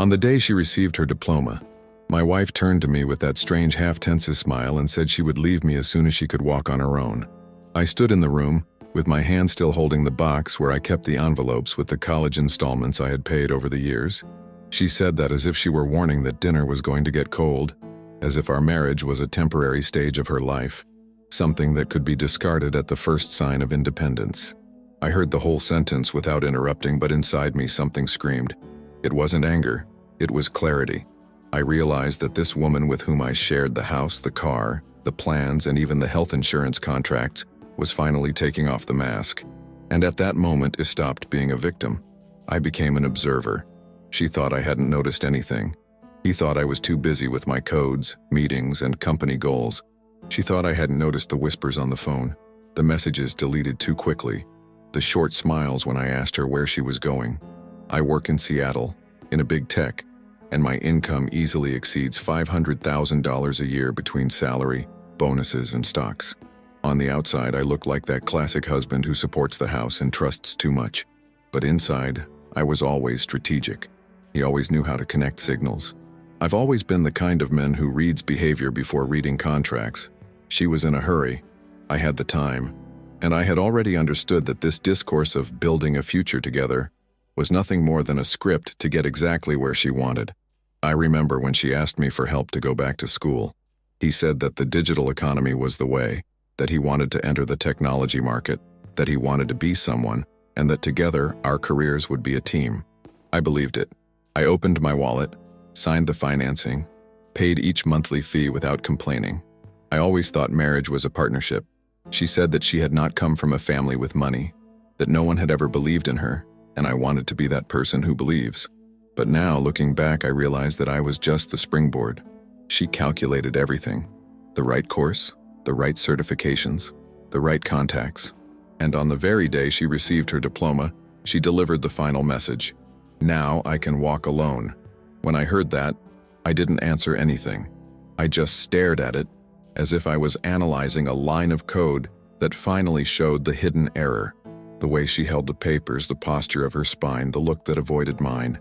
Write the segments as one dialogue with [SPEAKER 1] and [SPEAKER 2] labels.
[SPEAKER 1] On the day she received her diploma, my wife turned to me with that strange half-tense smile and said she would leave me as soon as she could walk on her own. I stood in the room, with my hand still holding the box where I kept the envelopes with the college installments I had paid over the years. She said that as if she were warning that dinner was going to get cold, as if our marriage was a temporary stage of her life, something that could be discarded at the first sign of independence. I heard the whole sentence without interrupting, but inside me something screamed. It wasn't anger, it was clarity. I realized that this woman with whom I shared the house, the car, the plans, and even the health insurance contracts was finally taking off the mask. And at that moment, I stopped being a victim. I became an observer. She thought I hadn't noticed anything. He thought I was too busy with my codes, meetings, and company goals. She thought I hadn't noticed the whispers on the phone, the messages deleted too quickly, the short smiles when I asked her where she was going. I work in Seattle, in a big tech, and my income easily exceeds $500,000 a year between salary, bonuses, and stocks. On the outside, I looked like that classic husband who supports the house and trusts too much. But inside, I was always strategic. He always knew how to connect signals. I've always been the kind of man who reads behavior before reading contracts. She was in a hurry. I had the time. And I had already understood that this discourse of building a future together was nothing more than a script to get exactly where she wanted. I remember when she asked me for help to go back to school. He said that the digital economy was the way, that he wanted to enter the technology market, that he wanted to be someone, and that together our careers would be a team. I believed it. I opened my wallet, signed the financing, paid each monthly fee without complaining. I always thought marriage was a partnership. She said that she had not come from a family with money, that no one had ever believed in her, and I wanted to be that person who believes. But now, looking back, I realized that I was just the springboard. She calculated everything. The right course, the right certifications, the right contacts. And on the very day she received her diploma, she delivered the final message. Now I can walk alone. When I heard that, I didn't answer anything. I just stared at it, as if I was analyzing a line of code that finally showed the hidden error. The way she held the papers, the posture of her spine, the look that avoided mine.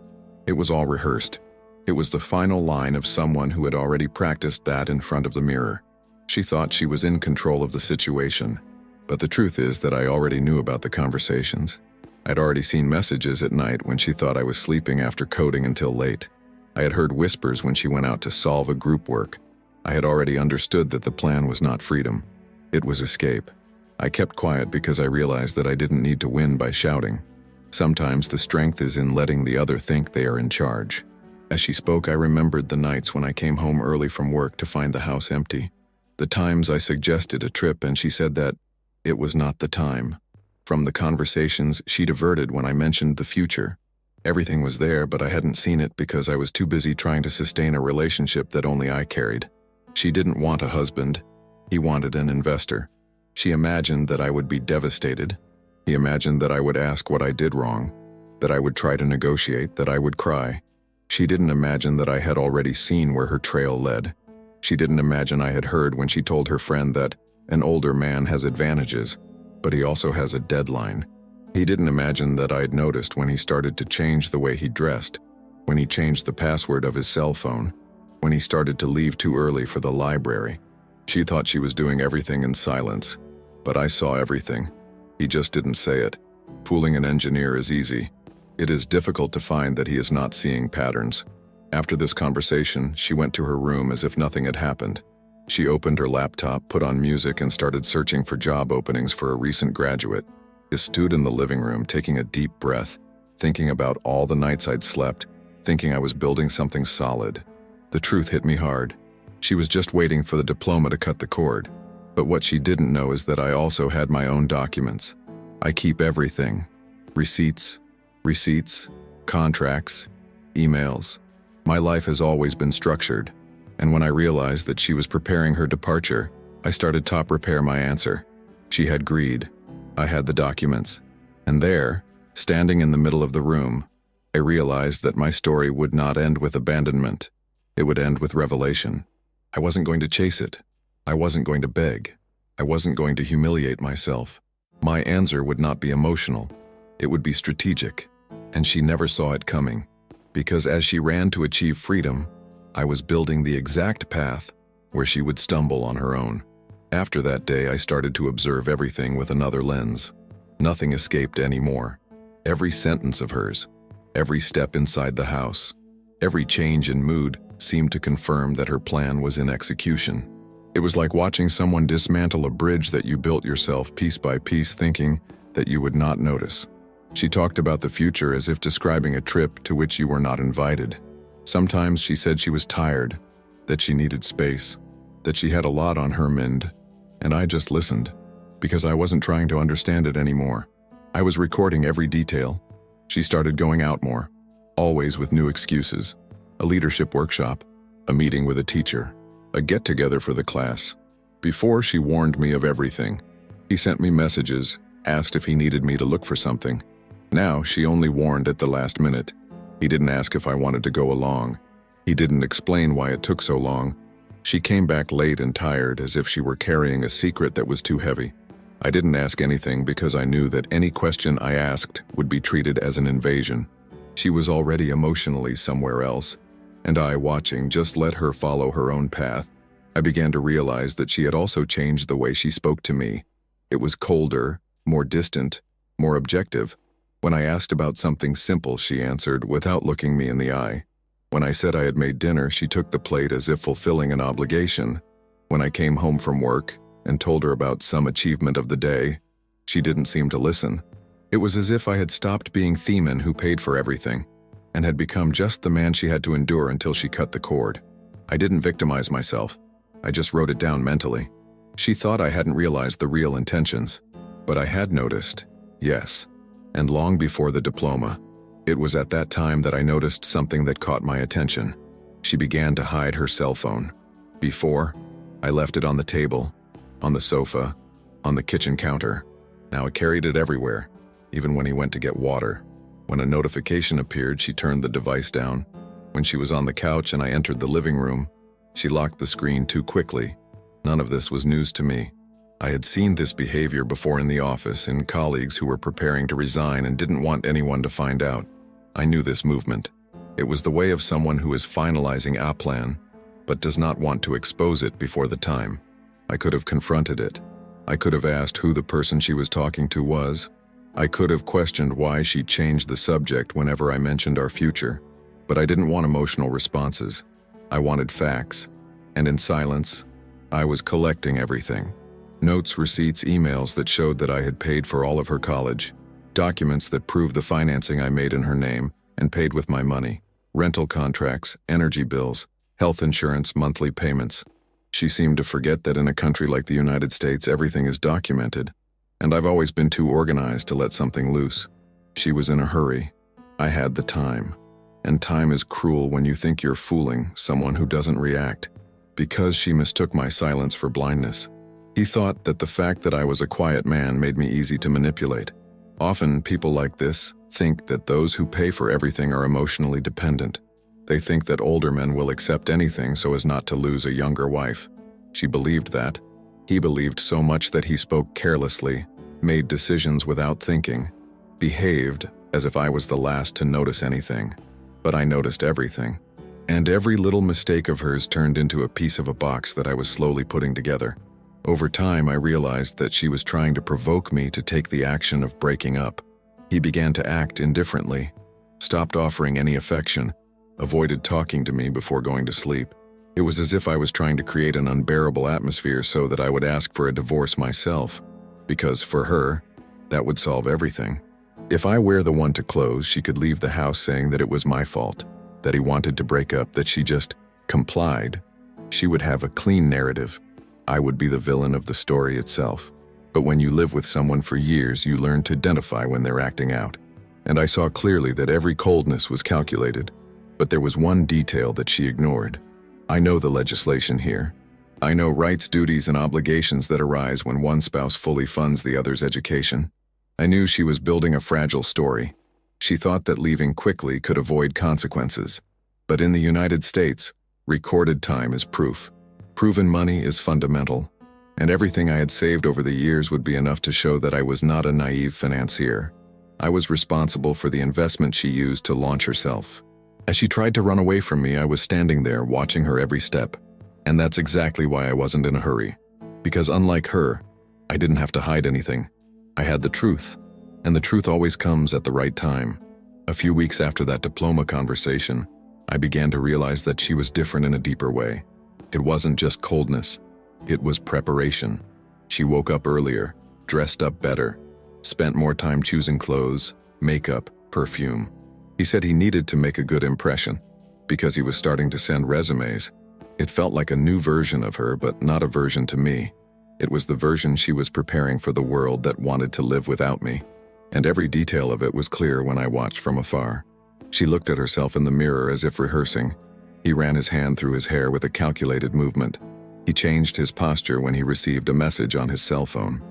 [SPEAKER 1] It was all rehearsed. It was the final line of someone who had already practiced that in front of the mirror. She thought she was in control of the situation. But the truth is that I already knew about the conversations. I'd already seen messages at night when she thought I was sleeping after coding until late. I had heard whispers when she went out to solve a group work. I had already understood that the plan was not freedom. It was escape. I kept quiet because I realized that I didn't need to win by shouting. Sometimes the strength is in letting the other think they are in charge. As she spoke, I remembered the nights when I came home early from work to find the house empty. The times I suggested a trip and she said that it was not the time. From the conversations she diverted when I mentioned the future. Everything was there, but I hadn't seen it because I was too busy trying to sustain a relationship that only I carried. She didn't want a husband. He wanted an investor. She imagined that I would be devastated. He imagined that I would ask what I did wrong, that I would try to negotiate, that I would cry. She didn't imagine that I had already seen where her trail led. She didn't imagine I had heard when she told her friend that an older man has advantages, but he also has a deadline. He didn't imagine that I'd noticed when he started to change the way he dressed, when he changed the password of his cell phone, when he started to leave too early for the library. She thought she was doing everything in silence, but I saw everything. He just didn't say it. Fooling an engineer is easy. It is difficult to find that he is not seeing patterns. After this conversation, she went to her room as if nothing had happened. She opened her laptop, put on music, and started searching for job openings for a recent graduate. I stood in the living room, taking a deep breath, thinking about all the nights I'd slept, thinking I was building something solid. The truth hit me hard. She was just waiting for the diploma to cut the cord. But what she didn't know is that I also had my own documents. I keep everything. Receipts, contracts, emails. My life has always been structured. And when I realized that she was preparing her departure, I started to prepare my answer. She had greed. I had the documents. And there, standing in the middle of the room, I realized that my story would not end with abandonment. It would end with revelation. I wasn't going to chase it. I wasn't going to beg. I wasn't going to humiliate myself. My answer would not be emotional. It would be strategic. And she never saw it coming. because as she ran to achieve freedom, I was building the exact path where she would stumble on her own. After that day, I started to observe everything with another lens. Nothing escaped anymore. Every sentence of hers, every step inside the house, every change in mood seemed to confirm that her plan was in execution. It was like watching someone dismantle a bridge that you built yourself piece by piece, thinking that you would not notice. She talked about the future as if describing a trip to which you were not invited. Sometimes she said she was tired, that she needed space, that she had a lot on her mind, and I just listened, because I wasn't trying to understand it anymore. I was recording every detail. She started going out more, always with new excuses. A leadership workshop, a meeting with a teacher, a get-together for the class. Before, she warned me of everything. He sent me messages, asked if he needed me to look for something. Now, she only warned at the last minute. He didn't ask if I wanted to go along. He didn't explain why it took so long. She came back late and tired, as if she were carrying a secret that was too heavy. I didn't ask anything because I knew that any question I asked would be treated as an invasion. She was already emotionally somewhere else, and I, watching, just let her follow her own path. I began to realize that she had also changed the way she spoke to me. It was colder, more distant, more objective. When I asked about something simple, she answered without looking me in the eye. When I said I had made dinner, she took the plate as if fulfilling an obligation. When I came home from work and told her about some achievement of the day, she didn't seem to listen. It was as if I had stopped being Theman who paid for everything, and had become just the man she had to endure until she cut the cord. I didn't victimize myself. I just wrote it down mentally. She thought I hadn't realized the real intentions, but I had noticed, yes, and long before the diploma. It was at that time that I noticed something that caught my attention. She began to hide her cell phone. Before, I left it on the table, on the sofa, on the kitchen counter. Now I carried it everywhere, even when he went to get water. When a notification appeared, she turned the device down. When she was on the couch and I entered the living room, she locked the screen too quickly. None of this was news to me. I had seen this behavior before in the office, in colleagues who were preparing to resign and didn't want anyone to find out. I knew this movement. It was the way of someone who is finalizing a plan, but does not want to expose it before the time. I could have confronted it. I could have asked who the person she was talking to was. I could have questioned why she changed the subject whenever I mentioned our future. But I didn't want emotional responses. I wanted facts. And in silence, I was collecting everything. Notes, receipts, emails that showed that I had paid for all of her college. Documents that proved the financing I made in her name and paid with my money. Rental contracts, energy bills, health insurance, monthly payments. She seemed to forget that in a country like the United States, everything is documented. And I've always been too organized to let something loose. She was in a hurry. I had the time. And time is cruel when you think you're fooling someone who doesn't react. Because she mistook my silence for blindness. He thought that the fact that I was a quiet man made me easy to manipulate. Often, people like this think that those who pay for everything are emotionally dependent. They think that older men will accept anything so as not to lose a younger wife. She believed that. He believed so much that he spoke carelessly, made decisions without thinking, behaved as if I was the last to notice anything. But I noticed everything. And every little mistake of hers turned into a piece of a box that I was slowly putting together. Over time, I realized that she was trying to provoke me to take the action of breaking up. He began to act indifferently, stopped offering any affection, avoided talking to me before going to sleep. It was as if I was trying to create an unbearable atmosphere so that I would ask for a divorce myself, because for her, that would solve everything. If I were the one to close, she could leave the house saying that it was my fault, that he wanted to break up, that she just complied. She would have a clean narrative. I would be the villain of the story itself. But when you live with someone for years, you learn to identify when they're acting out. And I saw clearly that every coldness was calculated. But there was one detail that she ignored. I know the legislation here. I know rights, duties, and obligations that arise when one spouse fully funds the other's education. I knew she was building a fragile story. She thought that leaving quickly could avoid consequences. But in the United States, recorded time is proof. Proven money is fundamental, and everything I had saved over the years would be enough to show that I was not a naive financier. I was responsible for the investment she used to launch herself. As she tried to run away from me, I was standing there watching her every step. And that's exactly why I wasn't in a hurry. Because unlike her, I didn't have to hide anything. I had the truth. And the truth always comes at the right time. A few weeks after that diploma conversation, I began to realize that she was different in a deeper way. It wasn't just coldness. It was preparation. She woke up earlier, dressed up better, spent more time choosing clothes, makeup, perfume. He said he needed to make a good impression because he was starting to send resumes. It felt like a new version of her, but not a version to me. It was the version she was preparing for the world that wanted to live without me. And every detail of it was clear when I watched from afar. She looked at herself in the mirror as if rehearsing. He ran his hand through his hair with a calculated movement. He changed his posture when he received a message on his cell phone.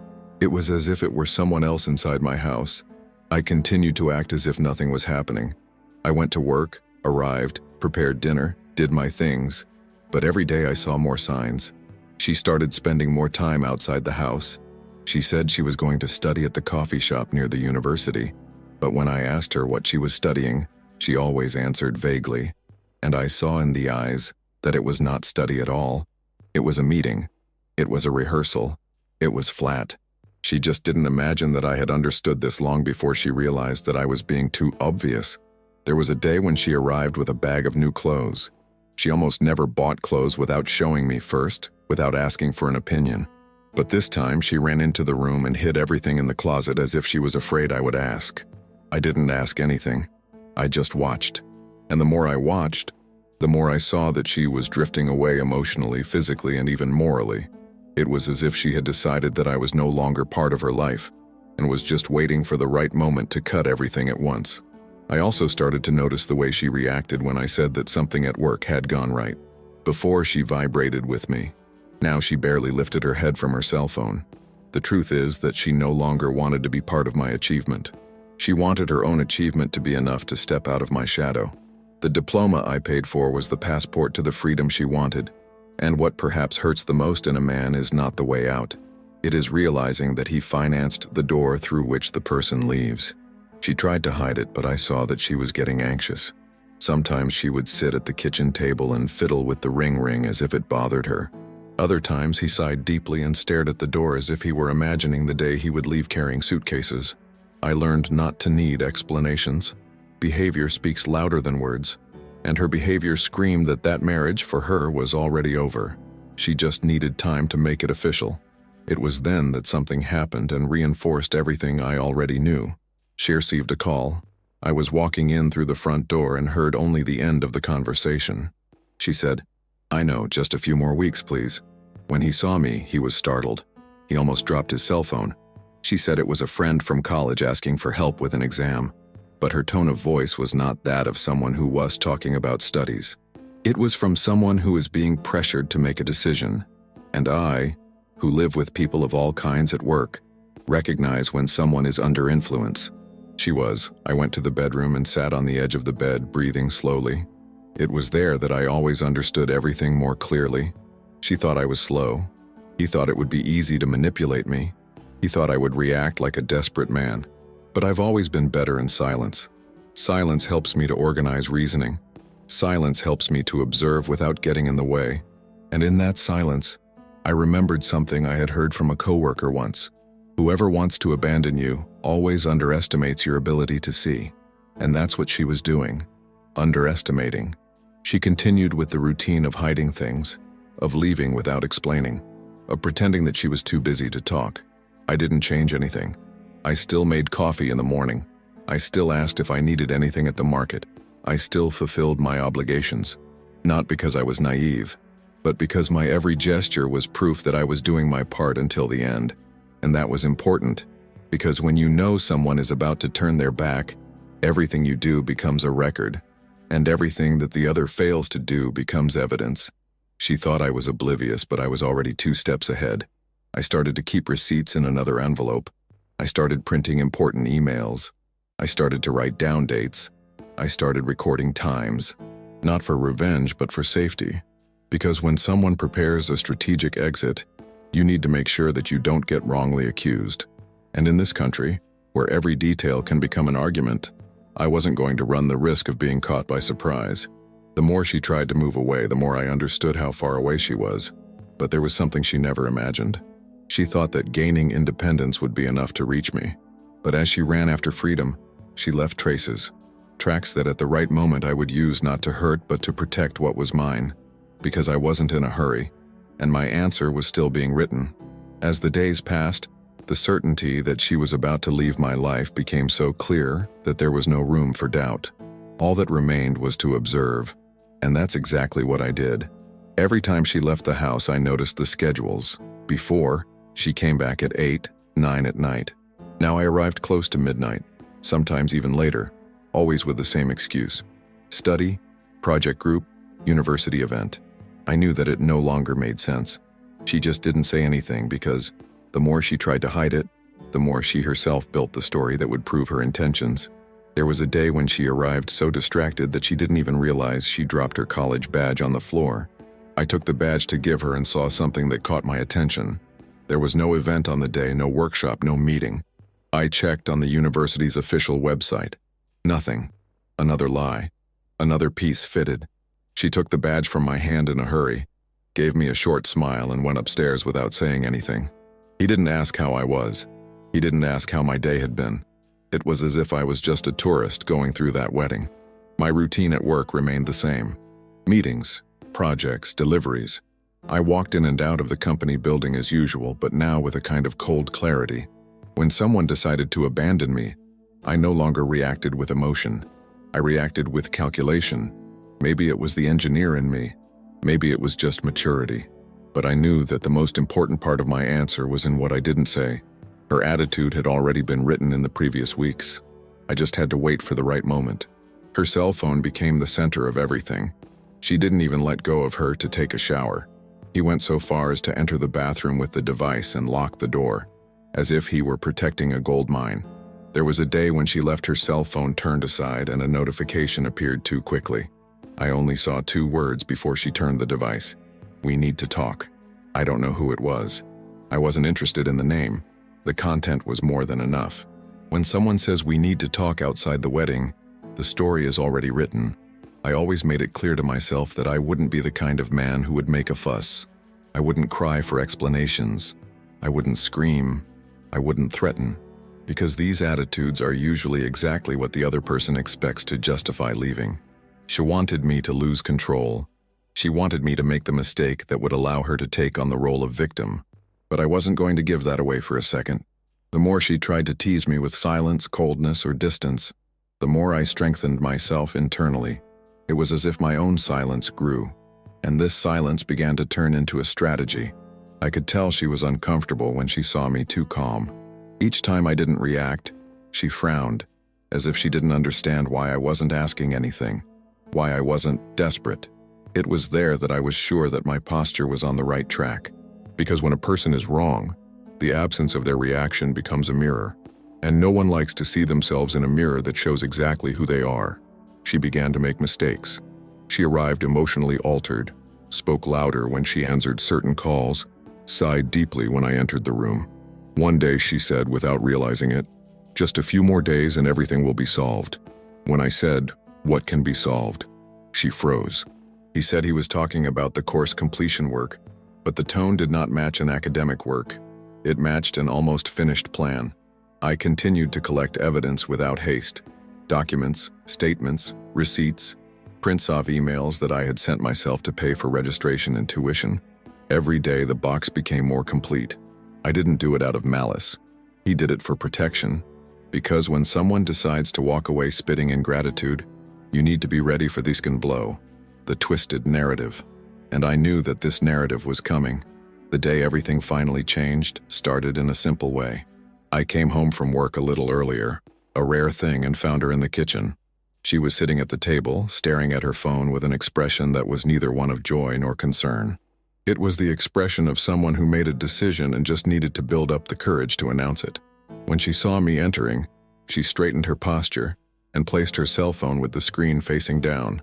[SPEAKER 1] It was as if it were someone else inside my house. I continued to act as if nothing was happening. I went to work, arrived, prepared dinner, did my things. But every day I saw more signs. She started spending more time outside the house. She said she was going to study at the coffee shop near the university. But when I asked her what she was studying, she always answered vaguely. And I saw in the eyes that it was not study at all. It was a meeting. It was a rehearsal. It was flat. She just didn't imagine that I had understood this long before she realized that I was being too obvious. There was a day when she arrived with a bag of new clothes. She almost never bought clothes without showing me first, without asking for an opinion. But this time she ran into the room and hid everything in the closet as if she was afraid I would ask. I didn't ask anything. I just watched. And the more I watched, the more I saw that she was drifting away emotionally, physically, and even morally. It was as if she had decided that I was no longer part of her life and was just waiting for the right moment to cut everything at once. I also started to notice the way she reacted when I said that something at work had gone right. Before, she vibrated with me. Now she barely lifted her head from her cell phone. The truth is that she no longer wanted to be part of my achievement. She wanted her own achievement to be enough to step out of my shadow. The diploma I paid for was the passport to the freedom she wanted. And what perhaps hurts the most in a man is not the way out. It is realizing that he financed the door through which the person leaves. She tried to hide it, but I saw that she was getting anxious. Sometimes she would sit at the kitchen table and fiddle with the ring as if it bothered her. Other times he sighed deeply and stared at the door as if he were imagining the day he would leave carrying suitcases. I learned not to need explanations. Behavior speaks louder than words. And her behavior screamed that that marriage for her was already over. She just needed time to make it official. It was then that something happened and reinforced everything I already knew. She received a call. I was walking in through the front door and heard only the end of the conversation. She said, "I know, just a few more weeks, please." When he saw me, he was startled. He almost dropped his cell phone. She said it was a friend from college asking for help with an exam. But her tone of voice was not that of someone who was talking about studies. It was from someone who is being pressured to make a decision. And I, who live with people of all kinds at work, recognize when someone is under influence. She was. I went to the bedroom and sat on the edge of the bed, breathing slowly. It was there that I always understood everything more clearly. She thought I was slow. He thought it would be easy to manipulate me. He thought I would react like a desperate man. But I've always been better in silence. Silence helps me to organize reasoning. Silence helps me to observe without getting in the way. And in that silence, I remembered something I had heard from a coworker once. Whoever wants to abandon you always underestimates your ability to see. And that's what she was doing. Underestimating. She continued with the routine of hiding things, of leaving without explaining, of pretending that she was too busy to talk. I didn't change anything. I still made coffee in the morning. I still asked if I needed anything at the market. I still fulfilled my obligations. Not because I was naive, but because my every gesture was proof that I was doing my part until the end. And that was important, because when you know someone is about to turn their back, everything you do becomes a record, and everything that the other fails to do becomes evidence. She thought I was oblivious, but I was already 2 steps ahead. I started to keep receipts in another envelope. I started printing important emails. I started to write down dates. I started recording times, not for revenge, but for safety. Because when someone prepares a strategic exit, you need to make sure that you don't get wrongly accused. And in this country, where every detail can become an argument, I wasn't going to run the risk of being caught by surprise. The more she tried to move away, the more I understood how far away she was. But there was something she never imagined. She thought that gaining independence would be enough to reach me. But as she ran after freedom, she left traces. Tracks that at the right moment I would use not to hurt but to protect what was mine. Because I wasn't in a hurry, and my answer was still being written. As the days passed, the certainty that she was about to leave my life became so clear that there was no room for doubt. All that remained was to observe, and that's exactly what I did. Every time she left the house, I noticed the schedules. Before, she came back at 8, 9 at night. Now I arrived close to midnight, sometimes even later, always with the same excuse. Study, project group, university event. I knew that it no longer made sense. She just didn't say anything because the more she tried to hide it, the more she herself built the story that would prove her intentions. There was a day when she arrived so distracted that she didn't even realize she dropped her college badge on the floor. I took the badge to give her and saw something that caught my attention. There was no event on the day, no workshop, no meeting. I checked on the university's official website. Nothing. Another lie. Another piece fitted. She took the badge from my hand in a hurry, gave me a short smile, and went upstairs without saying anything. He didn't ask how I was. He didn't ask how my day had been. It was as if I was just a tourist going through that wedding. My routine at work remained the same. Meetings, projects, deliveries. I walked in and out of the company building as usual, but now with a kind of cold clarity. When someone decided to abandon me, I no longer reacted with emotion. I reacted with calculation. Maybe it was the engineer in me. Maybe it was just maturity. But I knew that the most important part of my answer was in what I didn't say. Her attitude had already been written in the previous weeks. I just had to wait for the right moment. Her cell phone became the center of everything. She didn't even let go of her to take a shower. He went so far as to enter the bathroom with the device and lock the door, as if he were protecting a gold mine. There was a day when she left her cell phone turned aside and a notification appeared too quickly. I only saw 2 words before she turned the device. We need to talk. I don't know who it was. I wasn't interested in the name. The content was more than enough. When someone says we need to talk outside the wedding, the story is already written. I always made it clear to myself that I wouldn't be the kind of man who would make a fuss. I wouldn't cry for explanations. I wouldn't scream. I wouldn't threaten. Because these attitudes are usually exactly what the other person expects to justify leaving. She wanted me to lose control. She wanted me to make the mistake that would allow her to take on the role of victim. But I wasn't going to give that away for a second. The more she tried to tease me with silence, coldness, or distance, the more I strengthened myself internally. It was as if my own silence grew, and this silence began to turn into a strategy. I could tell she was uncomfortable when she saw me too calm. Each time I didn't react, she frowned, as if she didn't understand why I wasn't asking anything, why I wasn't desperate. It was there that I was sure that my posture was on the right track. Because when a person is wrong, the absence of their reaction becomes a mirror, and no one likes to see themselves in a mirror that shows exactly who they are. She began to make mistakes. She arrived emotionally altered, spoke louder when she answered certain calls, sighed deeply when I entered the room. One day she said, without realizing it, "Just a few more days and everything will be solved." When I said, "What can be solved?" she froze. He said he was talking about the course completion work, but the tone did not match an academic work. It matched an almost finished plan. I continued to collect evidence without haste. Documents, statements, receipts, prints off emails that I had sent myself to pay for registration and tuition. Every day the box became more complete. I didn't do it out of malice. He did it for protection. Because when someone decides to walk away spitting ingratitude, you need to be ready for this can blow, the twisted narrative. And I knew that this narrative was coming. The day everything finally changed started in a simple way. I came home from work a little earlier, a rare thing, and found her in the kitchen. She was sitting at the table, staring at her phone with an expression that was neither one of joy nor concern. It was the expression of someone who made a decision and just needed to build up the courage to announce it. When she saw me entering, she straightened her posture and placed her cell phone with the screen facing down.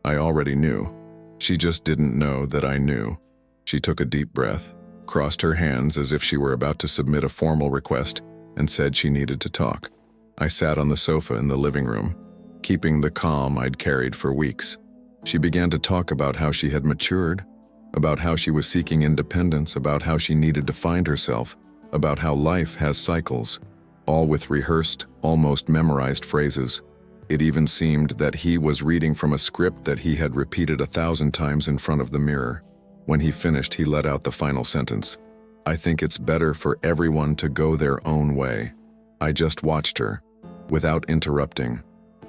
[SPEAKER 1] I already knew. She just didn't know that I knew. She took a deep breath, crossed her hands as if she were about to submit a formal request, and said she needed to talk. I sat on the sofa in the living room. keeping the calm I'd carried for weeks. She began to talk about how she had matured, about how she was seeking independence, about how she needed to find herself, about how life has cycles, all with rehearsed, almost memorized phrases. It even seemed that he was reading from a script that he had repeated 1,000 times in front of the mirror. When he finished, he let out the final sentence. "I think it's better for everyone to go their own way." I just watched her, without interrupting,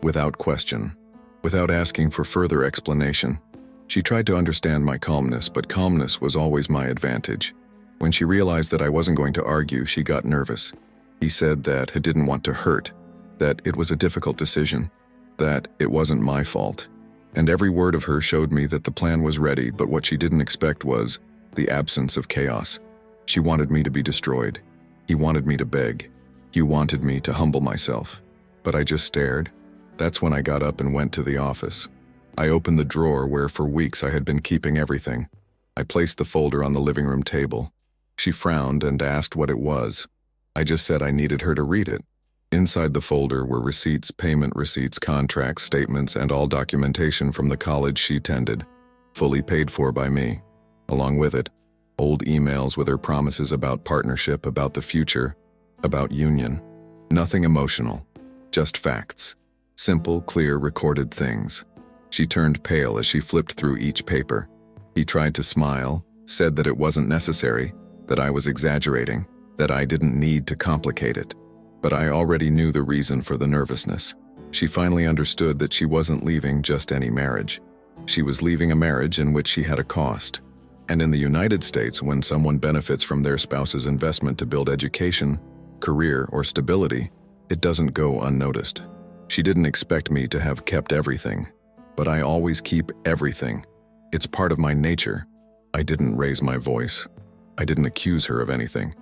[SPEAKER 1] without question, without asking for further explanation. She tried to understand my calmness, but calmness was always my advantage. When she realized that I wasn't going to argue, she got nervous. He said that it didn't want to hurt, that it was a difficult decision, that it wasn't my fault. And every word of her showed me that the plan was ready, but what she didn't expect was the absence of chaos. She wanted me to be destroyed. He wanted me to beg. He wanted me to humble myself. But I just stared. That's when I got up and went to the office. I opened the drawer where for weeks I had been keeping everything. I placed the folder on the living room table. She frowned and asked what it was. I just said I needed her to read it. Inside the folder were receipts, payment receipts, contracts, statements, and all documentation from the college she attended, fully paid for by me. Along with it, old emails with her promises about partnership, about the future, about union. Nothing emotional, just facts. Simple, clear, recorded things. She turned pale as she flipped through each paper. He tried to smile, said that it wasn't necessary, that I was exaggerating, that I didn't need to complicate it. But I already knew the reason for the nervousness. She finally understood that she wasn't leaving just any marriage. She was leaving a marriage in which she had a cost. And in the United States, when someone benefits from their spouse's investment to build education, career, or stability, it doesn't go unnoticed. She didn't expect me to have kept everything, but I always keep everything. It's part of my nature. I didn't raise my voice. I didn't accuse her of anything.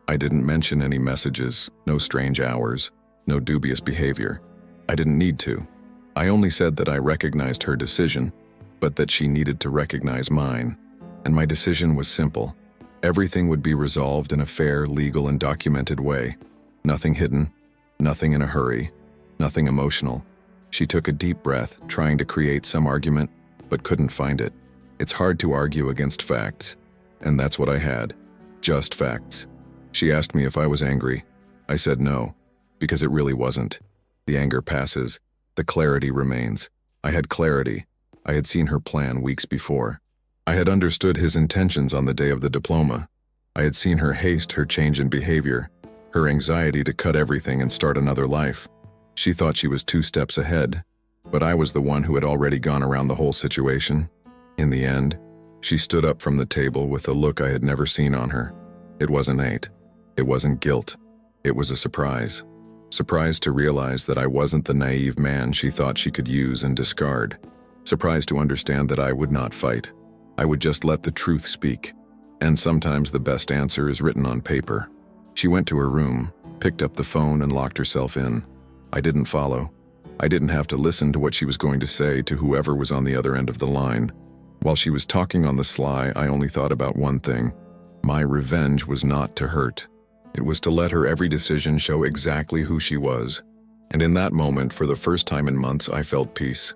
[SPEAKER 1] I didn't mention any messages, no strange hours, no dubious behavior. I didn't need to. I only said that I recognized her decision, but that she needed to recognize mine. And my decision was simple. Everything would be resolved in a fair, legal, and documented way. Nothing hidden, nothing in a hurry, nothing emotional. She took a deep breath, trying to create some argument, but couldn't find it. It's hard to argue against facts, and that's what I had. Just facts. She asked me if I was angry. I said no, because it really wasn't. The anger passes. The clarity remains. I had clarity. I had seen her plan weeks before. I had understood his intentions on the day of the diploma. I had seen her haste, her change in behavior, her anxiety to cut everything and start another life. She thought she was 2 steps ahead, but I was the one who had already gone around the whole situation. In the end, she stood up from the table with a look I had never seen on her. It wasn't hate. It wasn't guilt. It was a surprise. Surprise to realize that I wasn't the naive man she thought she could use and discard. Surprise to understand that I would not fight. I would just let the truth speak. And sometimes the best answer is written on paper. She went to her room, picked up the phone, and locked herself in. I didn't follow. I didn't have to listen to what she was going to say to whoever was on the other end of the line. While she was talking on the sly, I only thought about one thing. My revenge was not to hurt. It was to let her every decision show exactly who she was. And in that moment, for the first time in months, I felt peace.